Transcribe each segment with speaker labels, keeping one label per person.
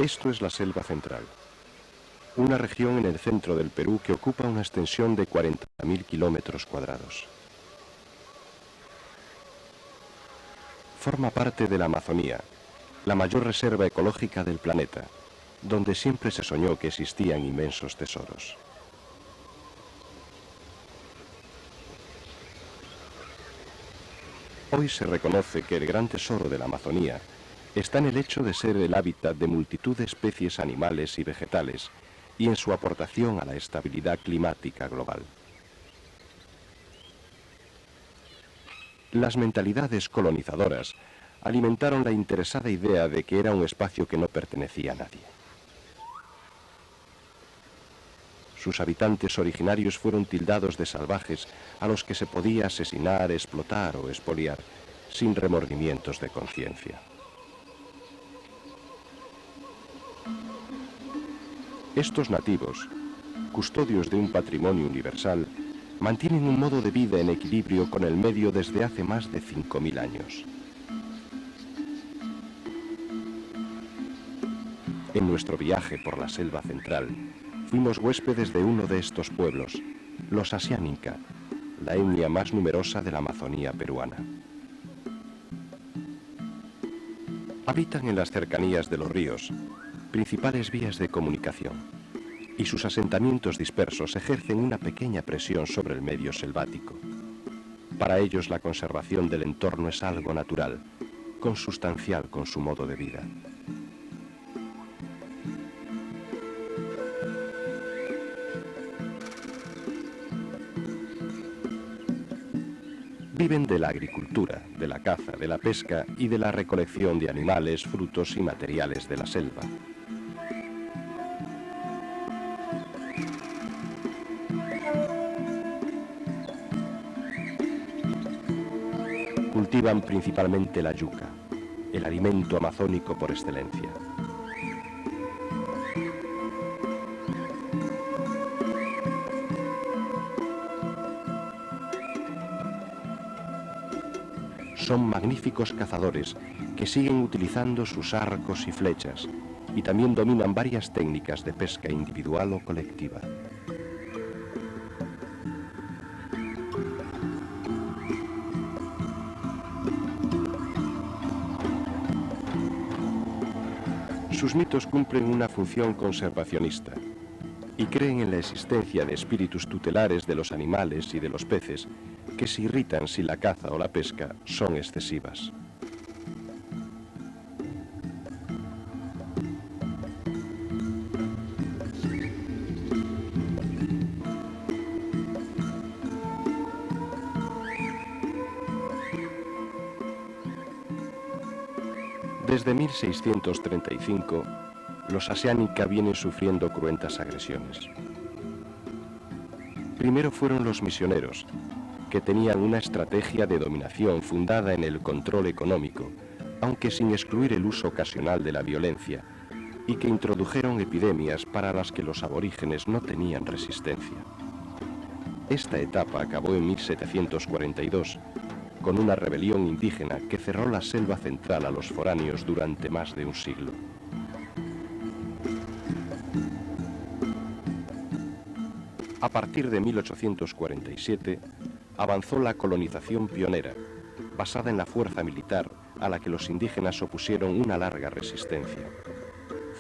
Speaker 1: Esto es la selva central, una región en el centro del Perú que ocupa una extensión de 40.000 kilómetros cuadrados. Forma parte de la Amazonía, la mayor reserva ecológica del planeta, donde siempre se soñó que existían inmensos tesoros. Hoy se reconoce que el gran tesoro de la Amazonía está en el hecho de ser el hábitat de multitud de especies animales y vegetales y en su aportación a la estabilidad climática global. Las mentalidades colonizadoras alimentaron la interesada idea de que era un espacio que no pertenecía a nadie. Sus habitantes originarios fueron tildados de salvajes a los que se podía asesinar, explotar o expoliar sin remordimientos de conciencia. Estos nativos, custodios de un patrimonio universal, mantienen un modo de vida en equilibrio con el medio desde hace más de 5.000 años. En nuestro viaje por la selva central, fuimos huéspedes de uno de estos pueblos, los Asiánica, la etnia más numerosa de la Amazonía peruana. Habitan en las cercanías de los ríos, principales vías de comunicación, y sus asentamientos dispersos ejercen una pequeña presión sobre el medio selvático. Para ellos la conservación del entorno es algo natural, consustancial con su modo de vida. Viven de la agricultura, de la caza, de la pesca y de la recolección de animales, frutos y materiales de la selva. Cultivan principalmente la yuca, el alimento amazónico por excelencia. Son magníficos cazadores que siguen utilizando sus arcos y flechas y también dominan varias técnicas de pesca individual o colectiva. Sus mitos cumplen una función conservacionista y creen en la existencia de espíritus tutelares de los animales y de los peces que se irritan si la caza o la pesca son excesivas. Desde 1635, los Asiánica vienen sufriendo cruentas agresiones. Primero fueron los misioneros, que tenían una estrategia de dominación fundada en el control económico, aunque sin excluir el uso ocasional de la violencia, y que introdujeron epidemias para las que los aborígenes no tenían resistencia. Esta etapa acabó en 1742, con una rebelión indígena que cerró la selva central a los foráneos durante más de un siglo. A partir de 1847, avanzó la colonización pionera, basada en la fuerza militar a la que los indígenas opusieron una larga resistencia.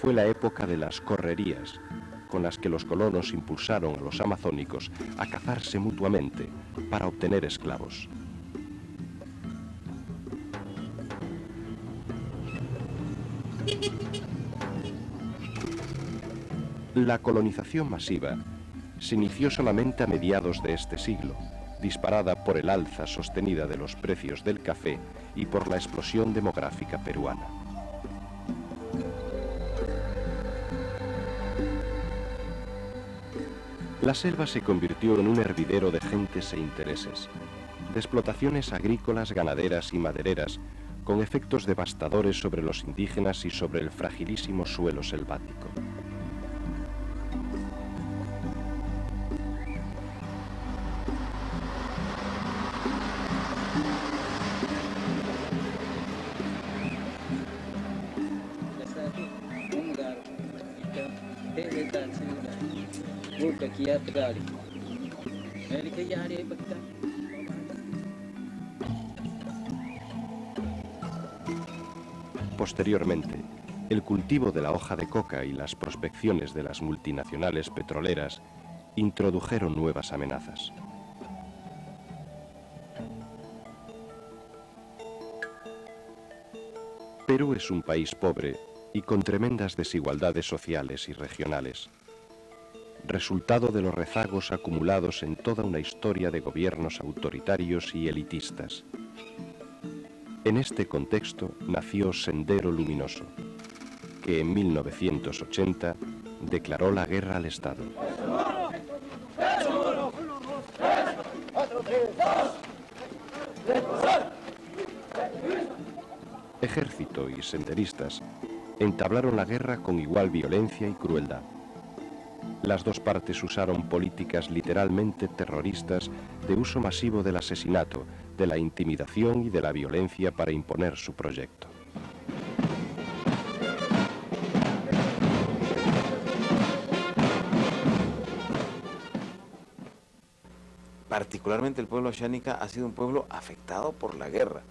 Speaker 1: Fue la época de las correrías, con las que los colonos impulsaron a los amazónicos a cazarse mutuamente para obtener esclavos. La colonización masiva se inició solamente a mediados de este siglo, disparada por el alza sostenida de los precios del café y por la explosión demográfica peruana. La selva se convirtió en un hervidero de gentes e intereses, de explotaciones agrícolas, ganaderas y madereras, con efectos devastadores sobre los indígenas y sobre el fragilísimo suelo selvático. Posteriormente, el cultivo de la hoja de coca y las prospecciones de las multinacionales petroleras introdujeron nuevas amenazas. Perú es un país pobre y con tremendas desigualdades sociales y regionales, resultado de los rezagos acumulados en toda una historia de gobiernos autoritarios y elitistas. En este contexto nació Sendero Luminoso, que en 1980 declaró la guerra al Estado. Ejército y senderistas entablaron la guerra con igual violencia y crueldad. Las dos partes usaron políticas literalmente terroristas de uso masivo del asesinato, de la intimidación y de la violencia para imponer su proyecto.
Speaker 2: Particularmente el pueblo Ashánica ha sido un pueblo afectado por la guerra.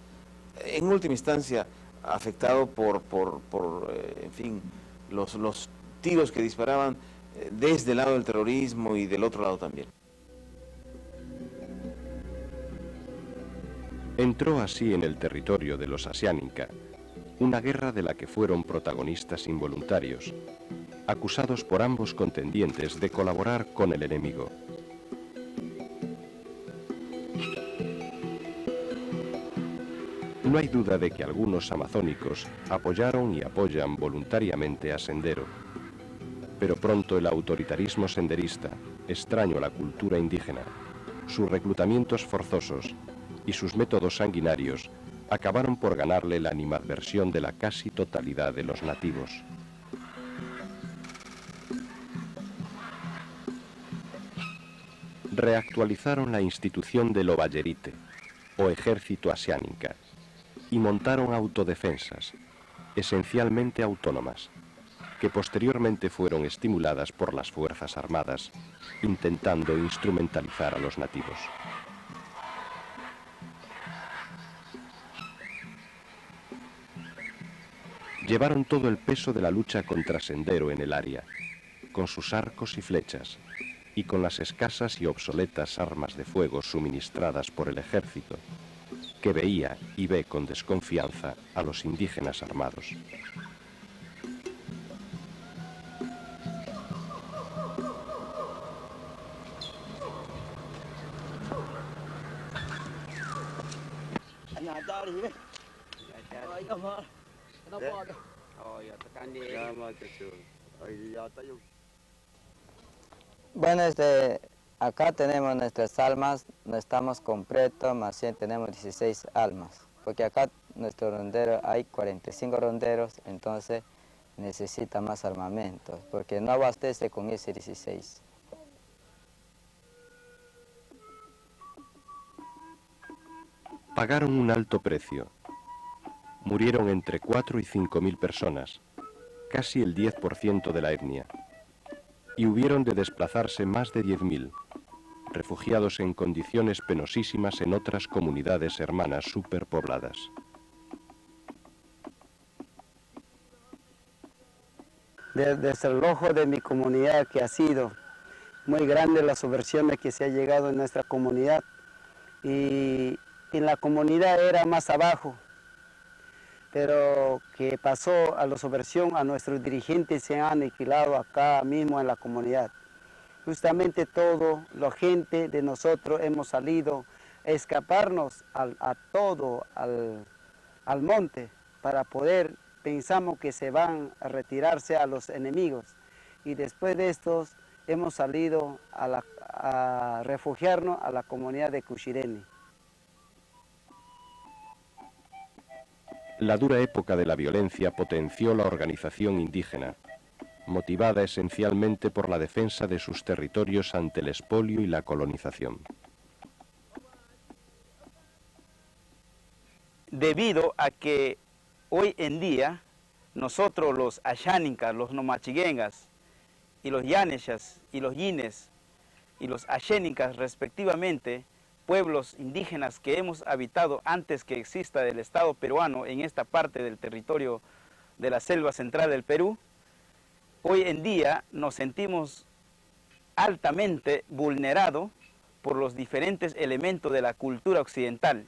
Speaker 2: En última instancia, afectado por en fin, los tiros que disparaban desde el lado del terrorismo y del otro lado también.
Speaker 1: Entró así en el territorio de los Asháninka, una guerra de la que fueron protagonistas involuntarios, acusados por ambos contendientes de colaborar con el enemigo. No hay duda de que algunos amazónicos apoyaron y apoyan voluntariamente a Sendero, pero pronto el autoritarismo senderista, extraño a la cultura indígena, sus reclutamientos forzosos y sus métodos sanguinarios acabaron por ganarle la animadversión de la casi totalidad de los nativos. Reactualizaron la institución del Oballerite, o Ejército Asháninka, y montaron autodefensas, esencialmente autónomas, que posteriormente fueron estimuladas por las Fuerzas Armadas, intentando instrumentalizar a los nativos. Llevaron todo el peso de la lucha contra Sendero en el área, con sus arcos y flechas, y con las escasas y obsoletas armas de fuego suministradas por el ejército, que veía y ve con desconfianza a los indígenas armados.
Speaker 3: Bueno, acá tenemos nuestras almas, no estamos completos, más bien tenemos 16 almas, porque acá nuestro rondero hay 45 ronderos, entonces necesita más armamento, porque no abastece con ese 16.
Speaker 1: Pagaron un alto precio. Murieron entre 4 y 5.000 personas, casi el 10% de la etnia, y hubieron de desplazarse más de 10.000, refugiados en condiciones penosísimas en otras comunidades hermanas superpobladas.
Speaker 4: Desde el ojo de mi comunidad, que ha sido muy grande las subversiones que se ha llegado en nuestra comunidad, y en la comunidad era más abajo, pero que pasó a la subversión, a nuestros dirigentes se han aniquilado acá mismo en la comunidad. Justamente todo, la gente de nosotros hemos salido a escaparnos al monte para poder, pensamos que se van a retirarse a los enemigos, y después de estos hemos salido a refugiarnos a la comunidad de Cuchireni.
Speaker 1: La dura época de la violencia potenció la organización indígena, motivada esencialmente por la defensa de sus territorios ante el expolio y la colonización.
Speaker 4: Debido a que hoy en día nosotros los Asháninkas, los Nomachiguengas y los Yaneshas y los Yines
Speaker 5: y los Ashénicas respectivamente, pueblos indígenas que hemos habitado antes que exista el Estado peruano en esta parte del territorio de la selva central del Perú, hoy en día nos sentimos altamente vulnerados por los diferentes elementos de la cultura occidental.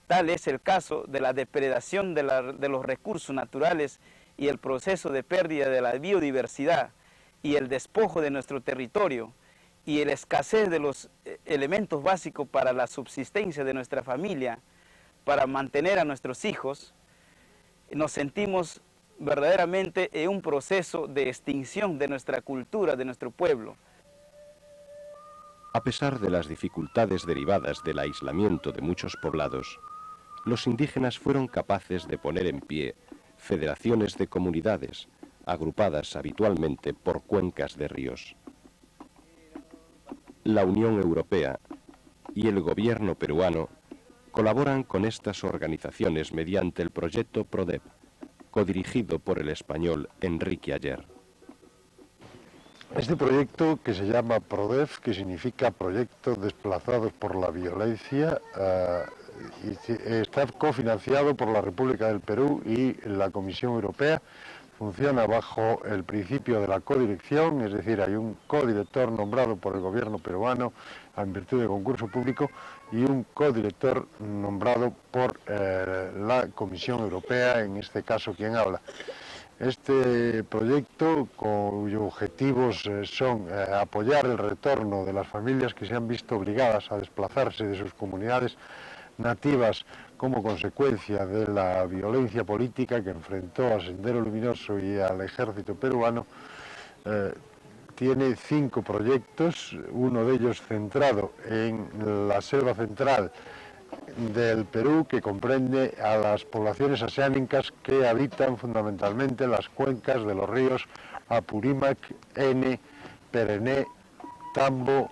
Speaker 5: Tal es el caso de la depredación de los recursos naturales y el proceso de pérdida de la biodiversidad y el despojo de nuestro territorio y la escasez de los elementos básicos para la subsistencia de nuestra familia, para mantener a nuestros hijos. Nos sentimos verdaderamente en un proceso de extinción de nuestra cultura, de nuestro pueblo.
Speaker 1: A pesar de las dificultades derivadas del aislamiento de muchos poblados, los indígenas fueron capaces de poner en pie federaciones de comunidades, agrupadas habitualmente por cuencas de ríos. La Unión Europea y el gobierno peruano colaboran con estas organizaciones mediante el proyecto PRODEP, codirigido por el español Enrique Ayer.
Speaker 6: Este proyecto, que se llama PRODEF, que significa Proyectos Desplazados por la Violencia, está cofinanciado por la República del Perú y la Comisión Europea. Funciona bajo el principio de la codirección, es decir, hay un codirector nombrado por el gobierno peruano en virtud de concurso público y un codirector nombrado por la Comisión Europea, en este caso quien habla. Este proyecto, cuyos objetivos son apoyar el retorno de las familias que se han visto obligadas a desplazarse de sus comunidades nativas como consecuencia de la violencia política que enfrentó a Sendero Luminoso y al ejército peruano, tiene 5 proyectos, uno de ellos centrado en la selva central del Perú, que comprende a las poblaciones asiánicas que habitan fundamentalmente las cuencas de los ríos Apurímac, Ene, Perené, Tambo.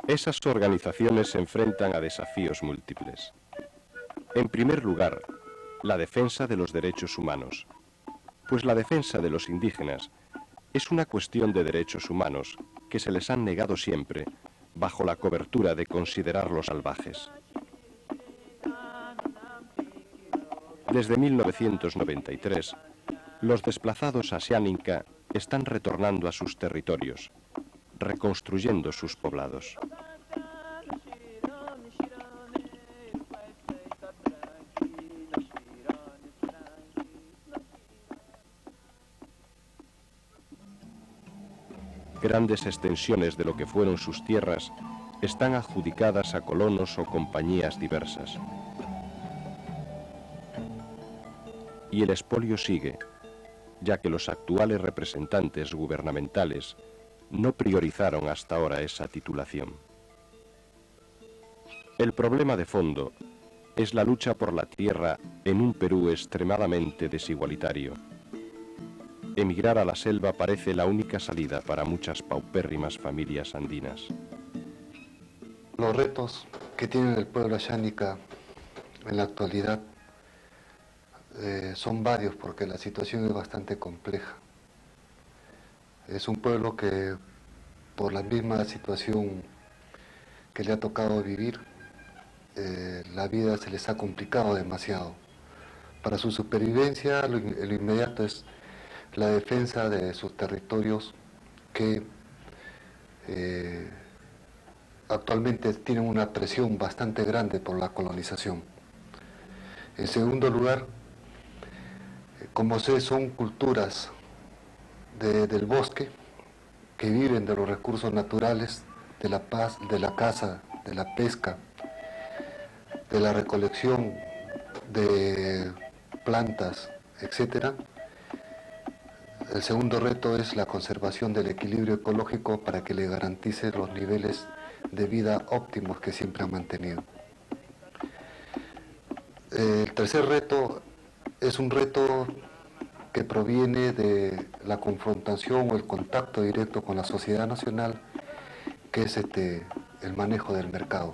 Speaker 1: Esas organizaciones se enfrentan a desafíos múltiples. En primer lugar, la defensa de los derechos humanos, pues la defensa de los indígenas es una cuestión de derechos humanos que se les han negado siempre bajo la cobertura de considerarlos salvajes. Desde 1993, los desplazados asiánica están retornando a sus territorios, reconstruyendo sus poblados. Grandes extensiones de lo que fueron sus tierras están adjudicadas a colonos o compañías diversas. Y el expolio sigue, ya que los actuales representantes gubernamentales no priorizaron hasta ahora esa titulación. El problema de fondo es la lucha por la tierra en un Perú extremadamente desigualitario. Emigrar a la selva parece la única salida para muchas paupérrimas familias andinas.
Speaker 7: Los retos que tiene el pueblo ashánica en la actualidad son varios, porque la situación es bastante compleja. Es un pueblo que, por la misma situación que le ha tocado vivir, la vida se les ha complicado demasiado. Para su supervivencia, lo inmediato es la defensa de sus territorios que actualmente tienen una presión bastante grande por la colonización. En segundo lugar, como son culturas del bosque que viven de los recursos naturales, de la paz, de la caza, de la pesca, de la recolección de plantas, etc. El segundo reto es la conservación del equilibrio ecológico para que le garantice los niveles de vida óptimos que siempre han mantenido. El tercer reto es un reto que proviene de la confrontación o el contacto directo con la sociedad nacional, que es el manejo del mercado.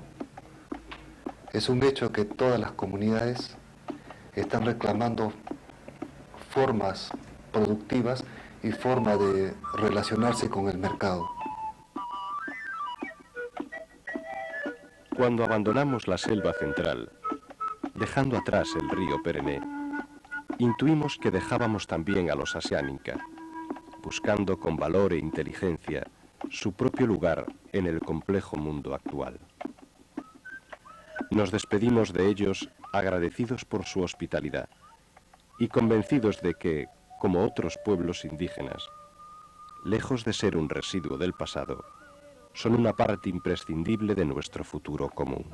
Speaker 7: Es un hecho que todas las comunidades están reclamando formas productivas y forma de relacionarse con el mercado.
Speaker 1: Cuando abandonamos la selva central, dejando atrás el río Perené, intuimos que dejábamos también a los Asiánica, buscando con valor e inteligencia su propio lugar en el complejo mundo actual. Nos despedimos de ellos agradecidos por su hospitalidad y convencidos de que, como otros pueblos indígenas, lejos de ser un residuo del pasado, son una parte imprescindible de nuestro futuro común.